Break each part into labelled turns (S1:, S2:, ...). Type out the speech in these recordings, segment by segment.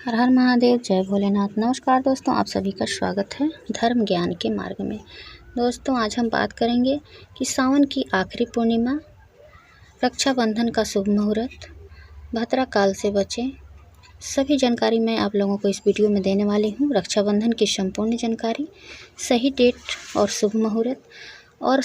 S1: हर हर महादेव, जय भोलेनाथ। नमस्कार दोस्तों, आप सभी का स्वागत है धर्म ज्ञान के मार्ग में। दोस्तों, आज हम बात करेंगे कि सावन की आखिरी पूर्णिमा, रक्षाबंधन का शुभ मुहूर्त, भद्रा काल से बचें। सभी जानकारी मैं आप लोगों को इस वीडियो में देने वाली हूँ। रक्षाबंधन की संपूर्ण जानकारी, सही डेट और शुभ मुहूर्त, और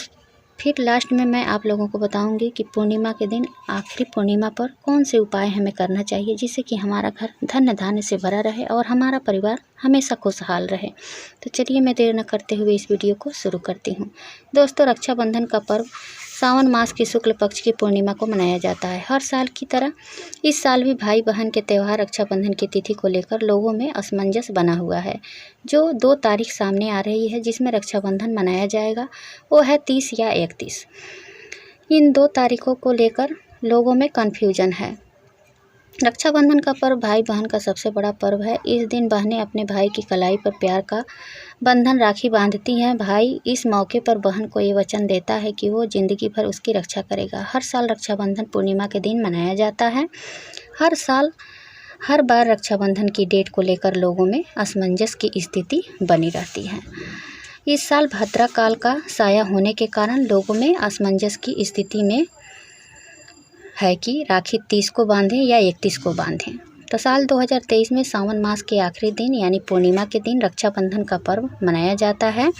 S1: फिर लास्ट में मैं आप लोगों को बताऊंगी कि पूर्णिमा के दिन, आखिरी पूर्णिमा पर कौन से उपाय हमें करना चाहिए जिससे कि हमारा घर धन्य धान्य से भरा रहे और हमारा परिवार हमेशा खुशहाल रहे। तो चलिए, मैं देर न करते हुए इस वीडियो को शुरू करती हूँ। दोस्तों, रक्षाबंधन का पर्व सावन मास की शुक्ल पक्ष की पूर्णिमा को मनाया जाता है। हर साल की तरह इस साल भी भाई बहन के त्यौहार रक्षाबंधन की तिथि को लेकर लोगों में असमंजस बना हुआ है। जो 2 तारीख सामने आ रही है जिसमें रक्षाबंधन मनाया जाएगा, वो है 30 या 31। इन 2 तारीखों को लेकर लोगों में कन्फ्यूजन है। रक्षाबंधन का पर्व भाई बहन का सबसे बड़ा पर्व है। इस दिन बहनें अपने भाई की कलाई पर प्यार का बंधन राखी बांधती हैं। भाई इस मौके पर बहन को ये वचन देता है कि वो जिंदगी भर उसकी रक्षा करेगा। हर साल रक्षाबंधन पूर्णिमा के दिन मनाया जाता है। हर बार रक्षाबंधन की डेट को लेकर लोगों में असमंजस की स्थिति बनी रहती है। इस साल भद्रा काल का साया होने के कारण लोगों में असमंजस की स्थिति में है कि राखी 30 को बांधें या 31 को बांधें। तो साल 2023 में सावन मास के आखिरी दिन यानी पूर्णिमा के दिन रक्षाबंधन का पर्व मनाया जाता है।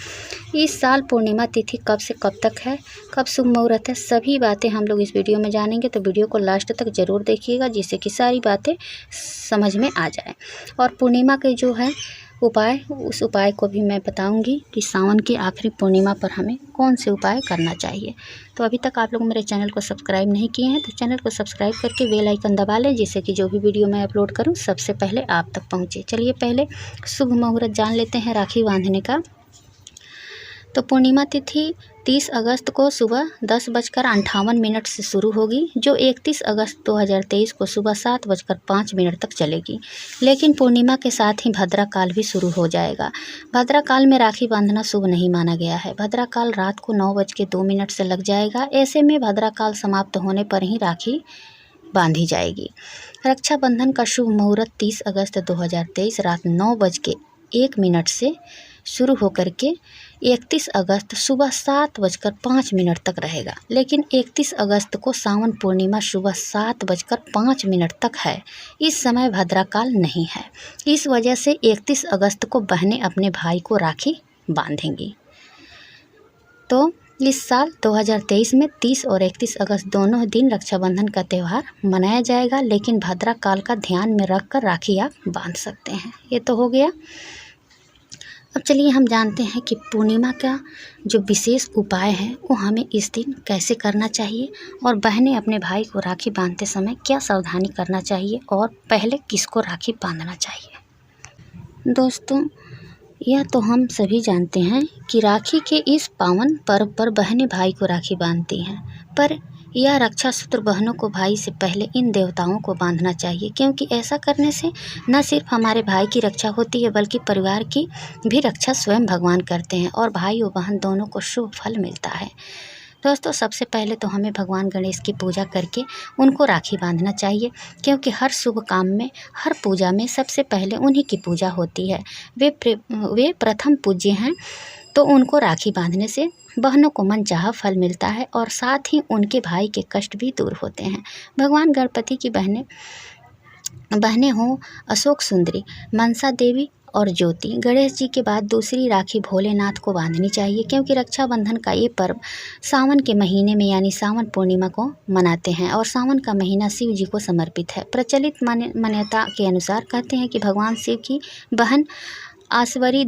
S1: इस साल पूर्णिमा तिथि कब से कब तक है, कब शुभ मुहूर्त है, सभी बातें हम लोग इस वीडियो में जानेंगे। तो वीडियो को लास्ट तक ज़रूर देखिएगा जिससे कि सारी बातें समझ में आ जाए। और पूर्णिमा के जो है उपाय, उस उपाय को भी मैं बताऊंगी कि सावन की आखिरी पूर्णिमा पर हमें कौन से उपाय करना चाहिए। तो अभी तक आप लोग मेरे चैनल को सब्सक्राइब नहीं किए हैं तो चैनल को सब्सक्राइब करके बेल आइकन दबा लें जिससे कि जो भी वीडियो मैं अपलोड करूं सबसे पहले आप तक पहुंचे। चलिए, पहले शुभ मुहूर्त जान लेते हैं राखी बांधने का। तो पूर्णिमा तिथि 30 अगस्त को सुबह 10:58 से शुरू होगी, जो 31 अगस्त 2023 को सुबह 7:05 तक चलेगी। लेकिन पूर्णिमा के साथ ही भद्रा काल भी शुरू हो जाएगा। भद्रा काल में राखी बांधना शुभ नहीं माना गया है। भद्रा काल रात को 9:02 से लग जाएगा। ऐसे में भद्रा काल समाप्त होने पर ही राखी बांधी जाएगी। रक्षाबंधन का शुभ मुहूर्त 30 अगस्त 2023 रात 9:01 से शुरू होकर के 31 अगस्त सुबह 7:05 तक रहेगा। लेकिन 31 अगस्त को सावन पूर्णिमा सुबह 7:05 तक है। इस समय भद्रा काल नहीं है। इस वजह से 31 अगस्त को बहनें अपने भाई को राखी बांधेंगी। तो इस साल 2023 में 30 और 31 अगस्त दोनों दिन रक्षाबंधन का त्यौहार मनाया जाएगा। लेकिन भद्रा काल का ध्यान में रखकर राखी आप बांध सकते हैं। ये तो हो गया। अब चलिए हम जानते हैं कि पूर्णिमा का जो विशेष उपाय है वो हमें इस दिन कैसे करना चाहिए और बहनें अपने भाई को राखी बांधते समय क्या सावधानी करना चाहिए और पहले किसको राखी बांधना चाहिए। दोस्तों, यह तो हम सभी जानते हैं कि राखी के इस पावन पर्व पर बहनें भाई को राखी बांधती हैं, पर यह रक्षा सूत्र बहनों को भाई से पहले इन देवताओं को बांधना चाहिए, क्योंकि ऐसा करने से न सिर्फ हमारे भाई की रक्षा होती है बल्कि परिवार की भी रक्षा स्वयं भगवान करते हैं और भाई और बहन दोनों को शुभ फल मिलता है। दोस्तों, सबसे पहले तो हमें भगवान गणेश की पूजा करके उनको राखी बांधना चाहिए, क्योंकि हर शुभ काम में, हर पूजा में सबसे पहले उन्हीं की पूजा होती है। वे प्रथम पूज्य हैं। तो उनको राखी बांधने से बहनों को मनचाहा फल मिलता है और साथ ही उनके भाई के कष्ट भी दूर होते हैं। भगवान गणपति की बहनें हों अशोक सुंदरी, मनसा देवी और ज्योति। गणेश जी के बाद दूसरी राखी भोलेनाथ को बांधनी चाहिए, क्योंकि रक्षाबंधन का ये पर्व सावन के महीने में यानी सावन पूर्णिमा को मनाते हैं और सावन का महीना शिव जी को समर्पित है। प्रचलित मान्यता के अनुसार कहते हैं कि भगवान शिव की बहन आसवरी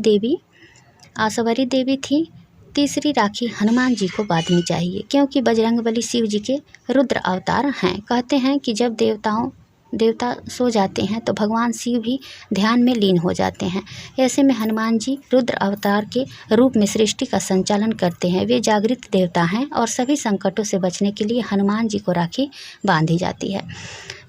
S1: देवी थी। तीसरी राखी हनुमान जी को बांधनी चाहिए, क्योंकि बजरंगबली शिव जी के रुद्र अवतार हैं। कहते हैं कि जब देवता सो जाते हैं तो भगवान शिव भी ध्यान में लीन हो जाते हैं। ऐसे में हनुमान जी रुद्र अवतार के रूप में सृष्टि का संचालन करते हैं। वे जागृत देवता हैं और सभी संकटों से बचने के लिए हनुमान जी को राखी बांधी जाती है।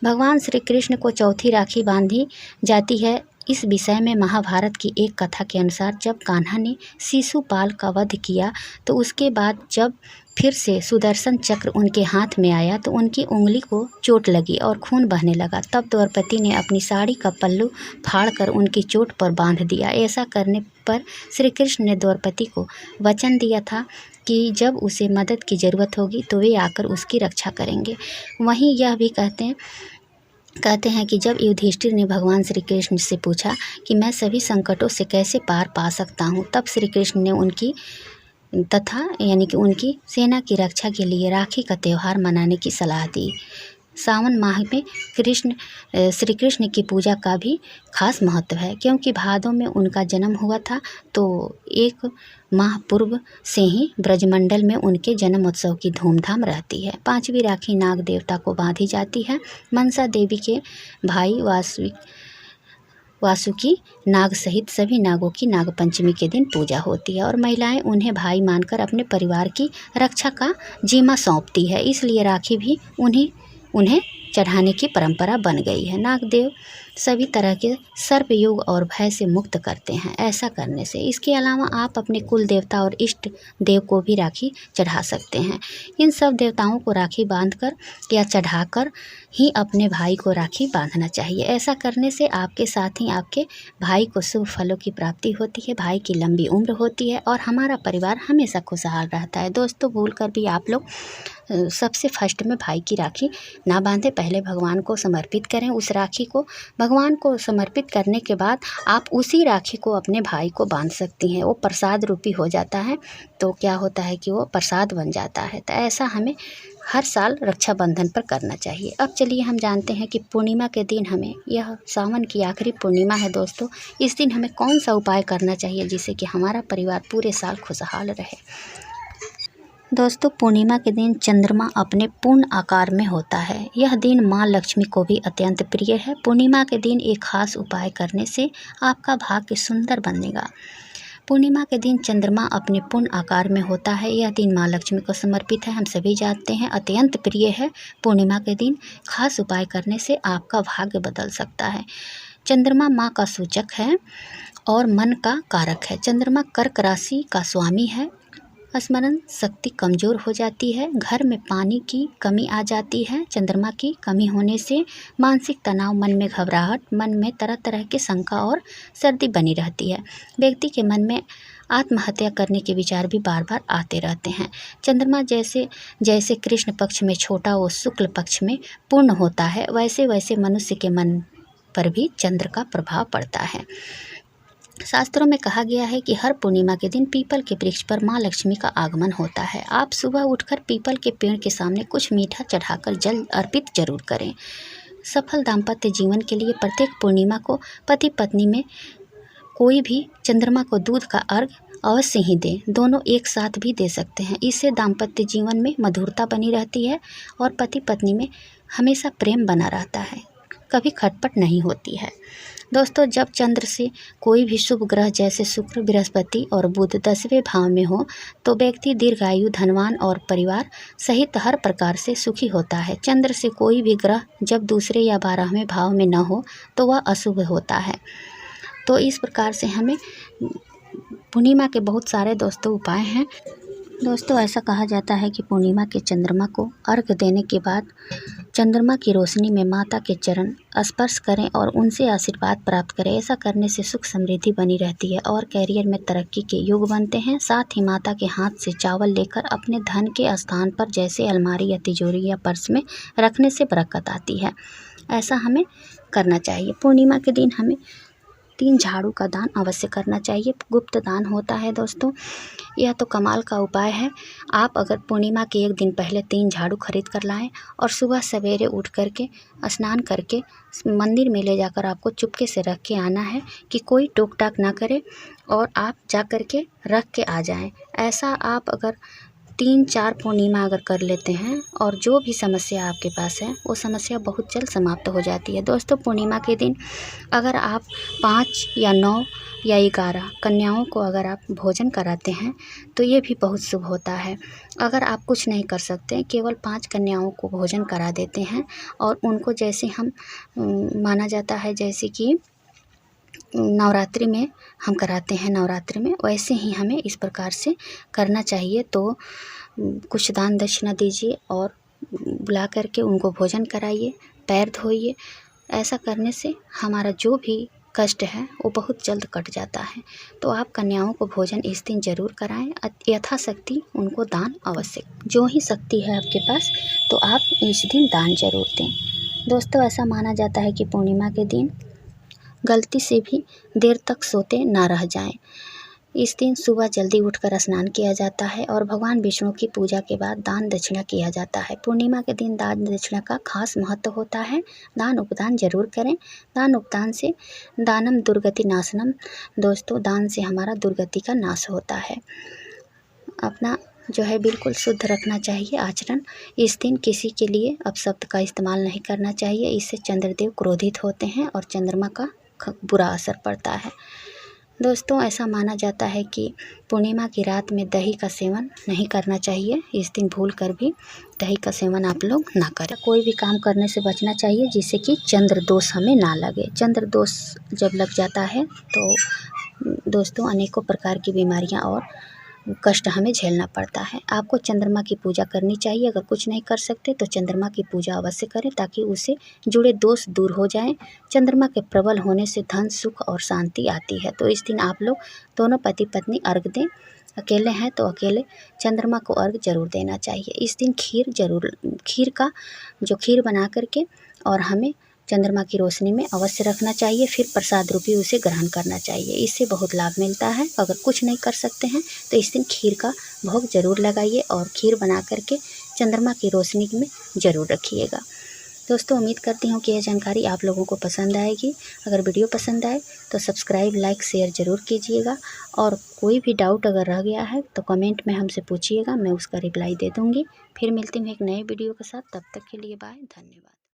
S1: भगवान श्री कृष्ण को चौथी राखी बांधी जाती है। इस विषय में महाभारत की एक कथा के अनुसार जब कान्हा ने शिशुपाल का वध किया तो उसके बाद जब फिर से सुदर्शन चक्र उनके हाथ में आया तो उनकी उंगली को चोट लगी और खून बहने लगा। तब द्रौपदी ने अपनी साड़ी का पल्लू फाड़कर उनकी चोट पर बांध दिया। ऐसा करने पर श्री कृष्ण ने द्रौपदी को वचन दिया था कि जब उसे मदद की ज़रूरत होगी तो वे आकर उसकी रक्षा करेंगे। वहीं यह भी कहते हैं कि जब युधिष्ठिर ने भगवान श्री कृष्ण से पूछा कि मैं सभी संकटों से कैसे पार पा सकता हूँ, तब श्री कृष्ण ने उनकी सेना की रक्षा के लिए राखी का त्यौहार मनाने की सलाह दी। सावन माह में श्री कृष्ण की पूजा का भी खास महत्व है, क्योंकि भादों में उनका जन्म हुआ था। तो एक माह पूर्व से ही ब्रजमंडल में उनके जन्मोत्सव की धूमधाम रहती है। 5वीं राखी नाग देवता को बांधी जाती है। मनसा देवी के भाई वासुकी नाग सहित सभी नागों की नागपंचमी के दिन पूजा होती है और महिलाएं उन्हें भाई मानकर अपने परिवार की रक्षा का जिम्मा सौंपती है। इसलिए राखी भी उन्हें चढ़ाने की परंपरा बन गई है। नागदेव सभी तरह के सर्प योग और भय से मुक्त करते हैं ऐसा करने से। इसके अलावा आप अपने कुल देवता और इष्ट देव को भी राखी चढ़ा सकते हैं। इन सब देवताओं को राखी बांधकर या चढ़ाकर ही अपने भाई को राखी बांधना चाहिए। ऐसा करने से आपके साथ ही आपके भाई को शुभ फलों की प्राप्ति होती है, भाई की लंबी उम्र होती है और हमारा परिवार हमेशा खुशहाल रहता है। दोस्तों, भूल कर भी आप लोग सबसे फर्स्ट में भाई की राखी ना बांधें, पहले भगवान को समर्पित करें। उस राखी को भगवान को समर्पित करने के बाद आप उसी राखी को अपने भाई को बांध सकती हैं। वो प्रसाद रूपी हो जाता है। तो क्या होता है कि वो प्रसाद बन जाता है। तो ऐसा हमें हर साल रक्षाबंधन पर करना चाहिए। अब चलिए हम जानते हैं कि पूर्णिमा के दिन हमें, यह सावन की आखिरी पूर्णिमा है दोस्तों, इस दिन हमें कौन सा उपाय करना चाहिए जिससे कि हमारा परिवार पूरे साल खुशहाल रहे। दोस्तों, पूर्णिमा के दिन चंद्रमा अपने पूर्ण आकार में होता है। यह दिन माँ लक्ष्मी को भी अत्यंत प्रिय है। पूर्णिमा के दिन एक खास उपाय करने से आपका भाग्य सुंदर बनेगा। पूर्णिमा के दिन चंद्रमा अपने पूर्ण आकार में होता है। यह दिन माँ लक्ष्मी को समर्पित है, हम सभी जानते हैं, अत्यंत प्रिय है। पूर्णिमा के दिन खास उपाय करने से आपका भाग्य बदल सकता है। चंद्रमा माँ का सूचक है और मन का कारक है। चंद्रमा कर्क राशि का स्वामी है। स्मरण शक्ति कमज़ोर हो जाती है। घर में पानी की कमी आ जाती है। चंद्रमा की कमी होने से मानसिक तनाव, मन में घबराहट, मन में तरह तरह की शंका और सर्दी बनी रहती है। व्यक्ति के मन में आत्महत्या करने के विचार भी बार बार आते रहते हैं। चंद्रमा जैसे कृष्ण पक्ष में छोटा और शुक्ल पक्ष में पूर्ण होता है, वैसे वैसे मनुष्य के मन पर भी चंद्र का प्रभाव पड़ता है। शास्त्रों में कहा गया है कि हर पूर्णिमा के दिन पीपल के वृक्ष पर माँ लक्ष्मी का आगमन होता है। आप सुबह उठकर पीपल के पेड़ के सामने कुछ मीठा चढ़ाकर जल अर्पित जरूर करें। सफल दाम्पत्य जीवन के लिए प्रत्येक पूर्णिमा को पति पत्नी में कोई भी चंद्रमा को दूध का अर्घ अवश्य ही दें। दोनों एक साथ भी दे सकते हैं। इससे दाम्पत्य जीवन में मधुरता बनी रहती है और पति पत्नी में हमेशा प्रेम बना रहता है, कभी खटपट नहीं होती है। दोस्तों, जब चंद्र से कोई भी शुभ ग्रह जैसे शुक्र, बृहस्पति और बुध 10वें भाव में हो तो व्यक्ति दीर्घायु, धनवान और परिवार सहित हर प्रकार से सुखी होता है। चंद्र से कोई भी ग्रह जब दूसरे या 12वें भाव में न हो तो वह अशुभ होता है। तो इस प्रकार से हमें पूर्णिमा के बहुत सारे दोस्तों उपाय हैं। दोस्तों, ऐसा कहा जाता है कि पूर्णिमा के चंद्रमा को अर्घ देने के बाद चंद्रमा की रोशनी में माता के चरण स्पर्श करें और उनसे आशीर्वाद प्राप्त करें। ऐसा करने से सुख समृद्धि बनी रहती है और कैरियर में तरक्की के योग बनते हैं। साथ ही माता के हाथ से चावल लेकर अपने धन के स्थान पर जैसे अलमारी या तिजोरी या पर्स में रखने से बरकत आती है। ऐसा हमें करना चाहिए। पूर्णिमा के दिन हमें 3 झाड़ू का दान अवश्य करना चाहिए। गुप्त दान होता है दोस्तों, यह तो कमाल का उपाय है। आप अगर पूर्णिमा के एक दिन पहले 3 झाड़ू खरीद कर लाएं और सुबह सवेरे उठ करके स्नान करके मंदिर में ले जाकर आपको चुपके से रख के आना है कि कोई टोक टाक ना करे और आप जा कर के रख के आ जाएं। ऐसा आप अगर 3-4 पूर्णिमा अगर कर लेते हैं और जो भी समस्या आपके पास है वो समस्या बहुत जल्द समाप्त हो जाती है। दोस्तों, पूर्णिमा के दिन अगर आप 5 या 9 या 11 कन्याओं को अगर आप भोजन कराते हैं तो ये भी बहुत शुभ होता है। अगर आप कुछ नहीं कर सकते, केवल 5 कन्याओं को भोजन करा देते हैं और उनको जैसे हम माना जाता है जैसे कि नवरात्रि में हम कराते हैं नवरात्रि में, वैसे ही हमें इस प्रकार से करना चाहिए। तो कुछ दान दक्षिणा दीजिए और बुला करके उनको भोजन कराइए, पैर धोइए। ऐसा करने से हमारा जो भी कष्ट है वो बहुत जल्द कट जाता है। तो आप कन्याओं को भोजन इस दिन जरूर कराएं, यथाशक्ति उनको दान अवश्य, जो ही शक्ति है आपके पास तो आप इस दिन दान जरूर दें। दोस्तों, ऐसा माना जाता है कि पूर्णिमा के दिन गलती से भी देर तक सोते ना रह जाएं। इस दिन सुबह जल्दी उठकर स्नान किया जाता है और भगवान विष्णु की पूजा के बाद दान दक्षिणा किया जाता है। पूर्णिमा के दिन दान दक्षिणा का खास महत्व होता है। दान उपदान जरूर करें। दान उपदान से दानम दुर्गति नाशनम। दोस्तों, दान से हमारा दुर्गति का नाश होता है। अपना जो है बिल्कुल शुद्ध रखना चाहिए आचरण। इस दिन किसी के लिए अपशब्द का इस्तेमाल नहीं करना चाहिए, इससे चंद्रदेव क्रोधित होते हैं और चंद्रमा का बुरा असर पड़ता है। दोस्तों, ऐसा माना जाता है कि पूर्णिमा की रात में दही का सेवन नहीं करना चाहिए। इस दिन भूल कर भी दही का सेवन आप लोग ना करें। कोई भी काम करने से बचना चाहिए जिससे कि चंद्र दोष हमें ना लगे। चंद्र दोष जब लग जाता है तो दोस्तों अनेकों प्रकार की बीमारियां और कष्ट हमें झेलना पड़ता है। आपको चंद्रमा की पूजा करनी चाहिए। अगर कुछ नहीं कर सकते तो चंद्रमा की पूजा अवश्य करें ताकि उससे जुड़े दोष दूर हो जाएं। चंद्रमा के प्रबल होने से धन सुख और शांति आती है। तो इस दिन आप लोग दोनों पति पत्नी अर्घ दें। अकेले हैं तो अकेले चंद्रमा को अर्घ जरूर देना चाहिए। इस दिन खीर बना करके और हमें चंद्रमा की रोशनी में अवश्य रखना चाहिए। फिर प्रसाद रूपी उसे ग्रहण करना चाहिए। इससे बहुत लाभ मिलता है। अगर कुछ नहीं कर सकते हैं तो इस दिन खीर का भोग जरूर लगाइए और खीर बना करके चंद्रमा की रोशनी में ज़रूर रखिएगा। दोस्तों, उम्मीद करती हूँ कि यह जानकारी आप लोगों को पसंद आएगी। अगर वीडियो पसंद आए तो सब्सक्राइब लाइक शेयर ज़रूर कीजिएगा और कोई भी डाउट अगर रह गया है तो कमेंट में हमसे पूछिएगा, मैं उसका रिप्लाई दे दूँगी। फिर मिलती हूँ एक नए वीडियो के साथ। तब तक के लिए बाय, धन्यवाद।